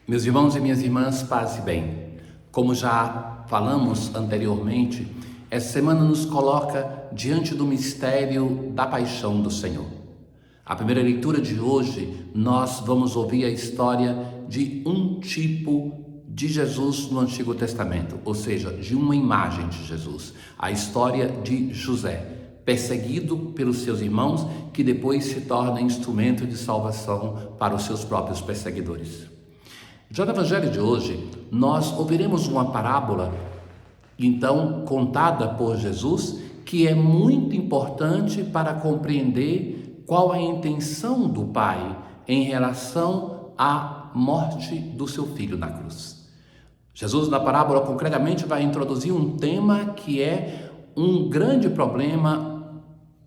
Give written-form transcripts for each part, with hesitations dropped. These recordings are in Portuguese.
Meus irmãos e minhas irmãs, paz e bem. Como já falamos anteriormente, essa semana nos coloca diante do mistério da paixão do Senhor. A primeira leitura de hoje, nós vamos ouvir a história de um tipo de Jesus no Antigo Testamento, ou seja, de uma imagem de Jesus, a história de José, perseguido pelos seus irmãos, que depois se torna instrumento de salvação para os seus próprios perseguidores. Já no Evangelho de hoje, nós ouviremos uma parábola, então, contada por Jesus, que é muito importante para compreender qual a intenção do Pai em relação à morte do seu filho na cruz. Jesus, na parábola, concretamente, vai introduzir um tema que é um grande problema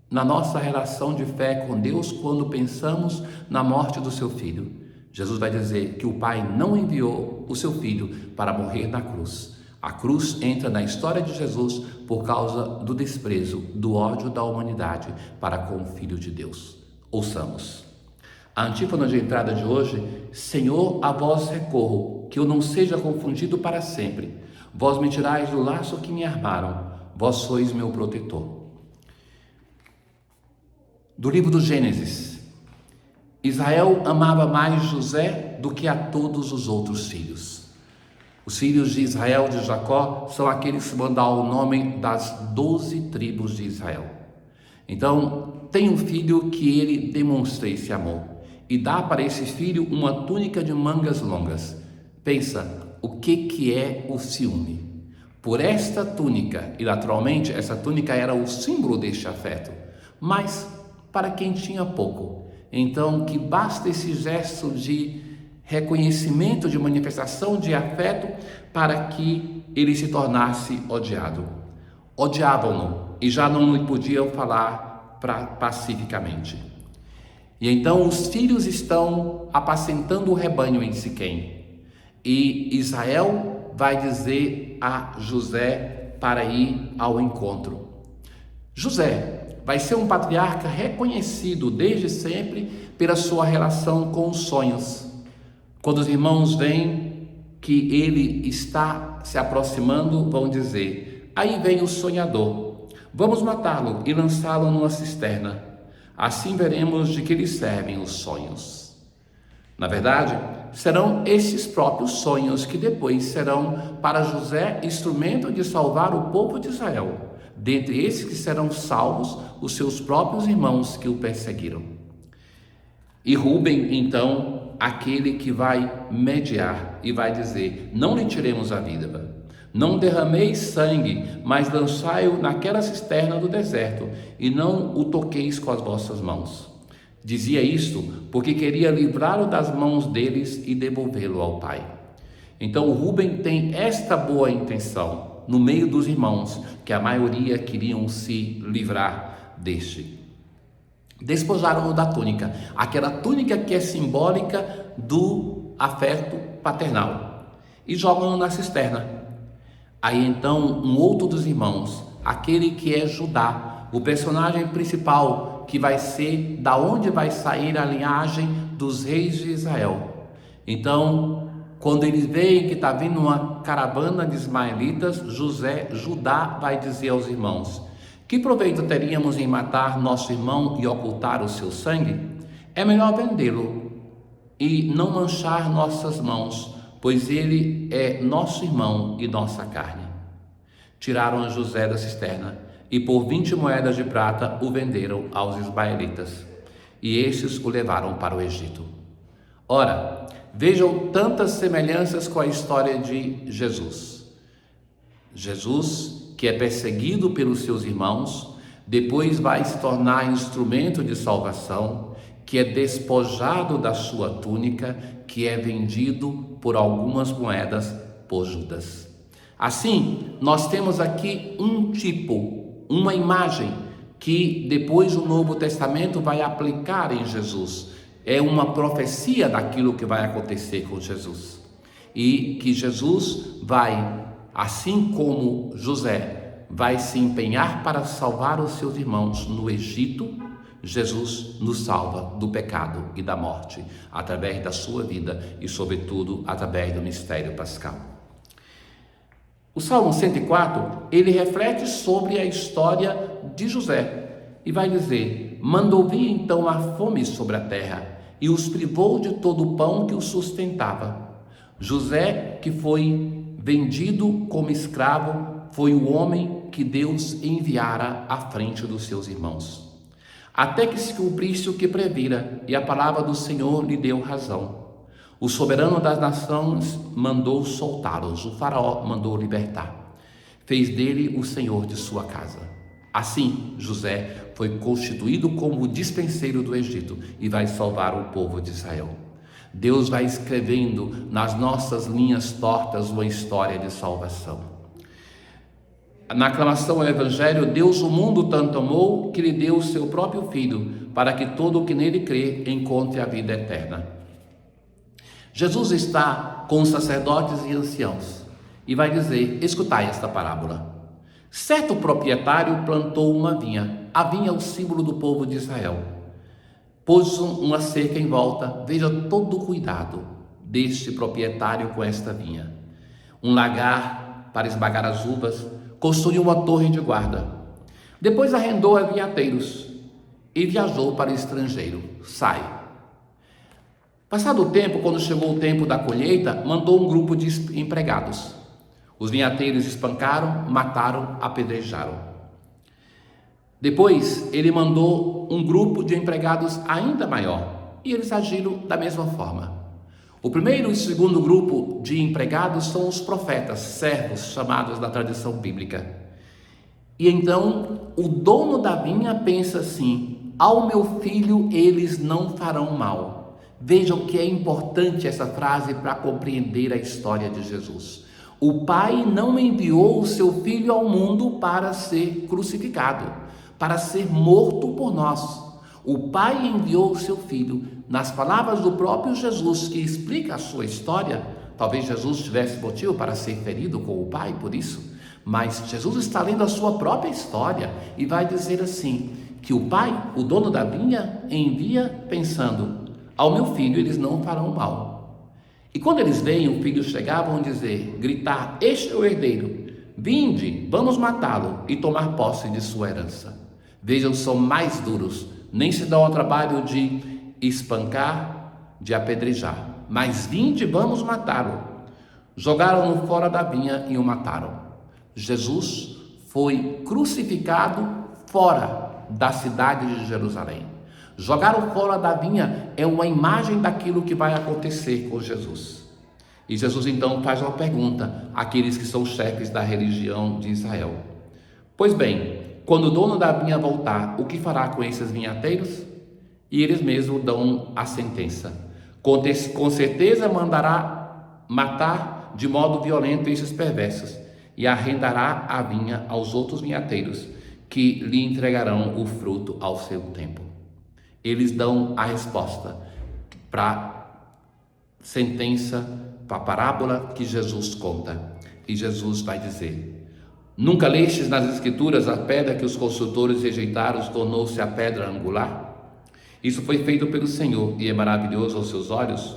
na nossa relação de fé com Deus quando pensamos na morte do seu filho. Jesus vai dizer que o Pai não enviou o seu filho para morrer na cruz. A cruz entra na história de Jesus por causa do desprezo, do ódio da humanidade para com o Filho de Deus. Ouçamos. A antífona de entrada de hoje: Senhor, a vós recorro, que eu não seja confundido para sempre. Vós me tirais do laço que me armaram, vós sois meu protetor. Do livro do Gênesis. Israel amava mais José do que a todos os outros filhos. Os filhos de Israel, de Jacó, são aqueles que vão dar o nome das 12 tribos de Israel. Então, tem um filho que ele demonstra esse amor e dá para esse filho uma túnica de mangas longas. Pensa, o que é o ciúme? Por esta túnica, e naturalmente essa túnica era o símbolo deste afeto, mas para quem tinha pouco, então que basta esse gesto de reconhecimento, de manifestação de afeto para que ele se tornasse odiado. Odiavam-no e já não lhe podiam falar pacificamente. E então os filhos estão apacentando o rebanho em Siquém. E Israel vai dizer a José para ir ao encontro. José vai ser um patriarca reconhecido desde sempre pela sua relação com os sonhos. Quando os irmãos veem que ele está se aproximando, vão dizer: aí vem o sonhador, vamos matá-lo e lançá-lo numa cisterna. Assim veremos de que lhe servem os sonhos. Na verdade, serão esses próprios sonhos que depois serão para José instrumento de salvar o povo de Israel. Dentre esses que serão salvos, os seus próprios irmãos que o perseguiram. E Rúben, então, aquele que vai mediar e vai dizer: não lhe tiremos a vida, não derrameis sangue, mas lançai-o naquela cisterna do deserto, e não o toqueis com as vossas mãos. Dizia isto porque queria livrá-lo das mãos deles e devolvê-lo ao pai. Então Rúben tem esta boa intenção no meio dos irmãos, que a maioria queriam se livrar deste. Despojaram-no da túnica, aquela túnica que é simbólica do afeto paternal, e jogam-no na cisterna. Aí então um outro dos irmãos, aquele que é Judá, o personagem principal, que vai ser da onde vai sair a linhagem dos reis de Israel. Então, quando eles veem que está vindo uma caravana de ismaelitas, Judá vai dizer aos irmãos: que proveito teríamos em matar nosso irmão e ocultar o seu sangue? É melhor vendê-lo e não manchar nossas mãos, pois ele é nosso irmão e nossa carne. Tiraram a José da cisterna e por 20 moedas de prata o venderam aos ismaelitas, e estes o levaram para o Egito. Ora, vejam tantas semelhanças com a história de Jesus. Jesus, que é perseguido pelos seus irmãos, depois vai se tornar instrumento de salvação, que é despojado da sua túnica, que é vendido por algumas moedas por Judas. Assim, nós temos aqui um tipo, uma imagem, que depois o Novo Testamento vai aplicar em Jesus. É uma profecia daquilo que vai acontecer com Jesus. E que Jesus vai, assim como José, vai se empenhar para salvar os seus irmãos no Egito. Jesus nos salva do pecado e da morte, através da sua vida e, sobretudo, através do mistério pascal. O Salmo 104, ele reflete sobre a história de José e vai dizer: mandou vir então a fome sobre a terra e os privou de todo o pão que os sustentava. José, que foi vendido como escravo, foi o homem que Deus enviara à frente dos seus irmãos, até que se cumprisse o que previra, e a palavra do Senhor lhe deu razão. O soberano das nações mandou soltá-los, o faraó mandou libertar. Fez dele o senhor de sua casa. Assim, José foi constituído como o dispenseiro do Egito e vai salvar o povo de Israel. Deus vai escrevendo nas nossas linhas tortas uma história de salvação. Na aclamação ao Evangelho, Deus o mundo tanto amou que lhe deu o seu próprio Filho, para que todo o que nele crê encontre a vida eterna. Jesus está com os sacerdotes e anciãos e vai dizer: escutai esta parábola. Certo proprietário plantou uma vinha. A vinha é o símbolo do povo de Israel. Pôs uma cerca em volta. Veja todo o cuidado deste proprietário com esta vinha. Um lagar para esmagar as uvas. Construiu uma torre de guarda. Depois arrendou a vinhateiros e viajou para o estrangeiro. Sai. Passado o tempo, quando chegou o tempo da colheita, mandou um grupo de empregados. Os vinhateiros espancaram, mataram, apedrejaram. Depois, ele mandou um grupo de empregados ainda maior, e eles agiram da mesma forma. O primeiro e o segundo grupo de empregados são os profetas, servos, chamados da tradição bíblica. E então, o dono da vinha pensa assim: ao meu filho eles não farão mal. Vejam que é importante essa frase para compreender a história de Jesus. O Pai não enviou o seu Filho ao mundo para ser crucificado, para ser morto por nós. O Pai enviou o seu Filho. Nas palavras do próprio Jesus, que explica a sua história, talvez Jesus tivesse motivo para ser ferido com o Pai por isso, mas Jesus está lendo a sua própria história e vai dizer assim, que o Pai, o dono da vinha, envia pensando: ao meu filho eles não farão mal. E quando eles veem o filho chegar, vão dizer, gritar: este é o herdeiro, vinde, vamos matá-lo e tomar posse de sua herança. Vejam, são mais duros, nem se dão ao trabalho de espancar, de apedrejar, mas vinde, vamos matá-lo. Jogaram-no fora da vinha e o mataram. Jesus foi crucificado fora da cidade de Jerusalém. Jogaram fora da vinha é uma imagem daquilo que vai acontecer com Jesus. E Jesus então faz uma pergunta àqueles que são chefes da religião de Israel: pois bem, quando o dono da vinha voltar, o que fará com esses vinhateiros? E eles mesmos dão a sentença: com certeza mandará matar de modo violento esses perversos e arrendará a vinha aos outros vinhateiros, que lhe entregarão o fruto ao seu tempo. Eles dão a resposta para a sentença, para a parábola que Jesus conta. E Jesus vai dizer: nunca lestes nas Escrituras a pedra que os construtores rejeitaram tornou-se a pedra angular? Isso foi feito pelo Senhor e é maravilhoso aos seus olhos?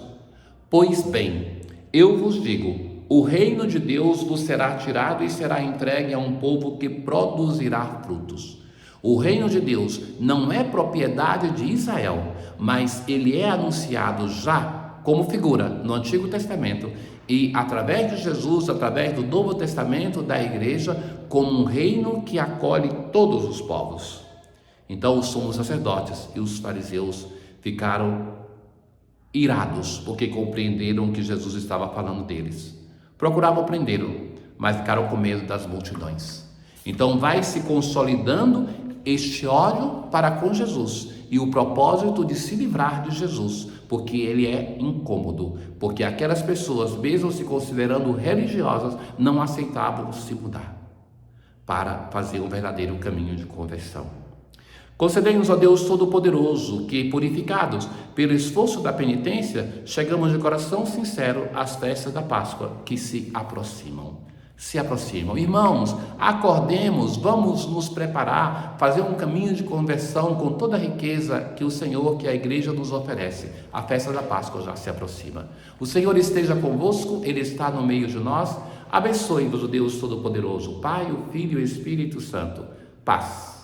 Pois bem, eu vos digo, o reino de Deus vos será tirado e será entregue a um povo que produzirá frutos. O reino de Deus não é propriedade de Israel, mas ele é anunciado já como figura no Antigo Testamento e através de Jesus, através do Novo Testamento, da igreja, como um reino que acolhe todos os povos. Então os sumos sacerdotes e os fariseus ficaram irados, porque compreenderam que Jesus estava falando deles. Procuravam prendê-lo, mas ficaram com medo das multidões. Então vai se consolidando este ódio para com Jesus e o propósito de se livrar de Jesus, porque ele é incômodo, porque aquelas pessoas, mesmo se considerando religiosas, não aceitavam se mudar para fazer um verdadeiro caminho de conversão. Concedei-nos, ó Deus Todo-Poderoso, que, purificados pelo esforço da penitência, chegamos de coração sincero às festas da Páscoa que se aproximam. se aproximam. Irmãos, acordemos, vamos nos preparar, fazer um caminho de conversão com toda a riqueza que o Senhor, que a igreja nos oferece. A festa da Páscoa já se aproxima. O Senhor esteja convosco, Ele está no meio de nós. Abençoe-vos o Deus Todo-Poderoso, Pai, o Filho e o Espírito Santo. Paz.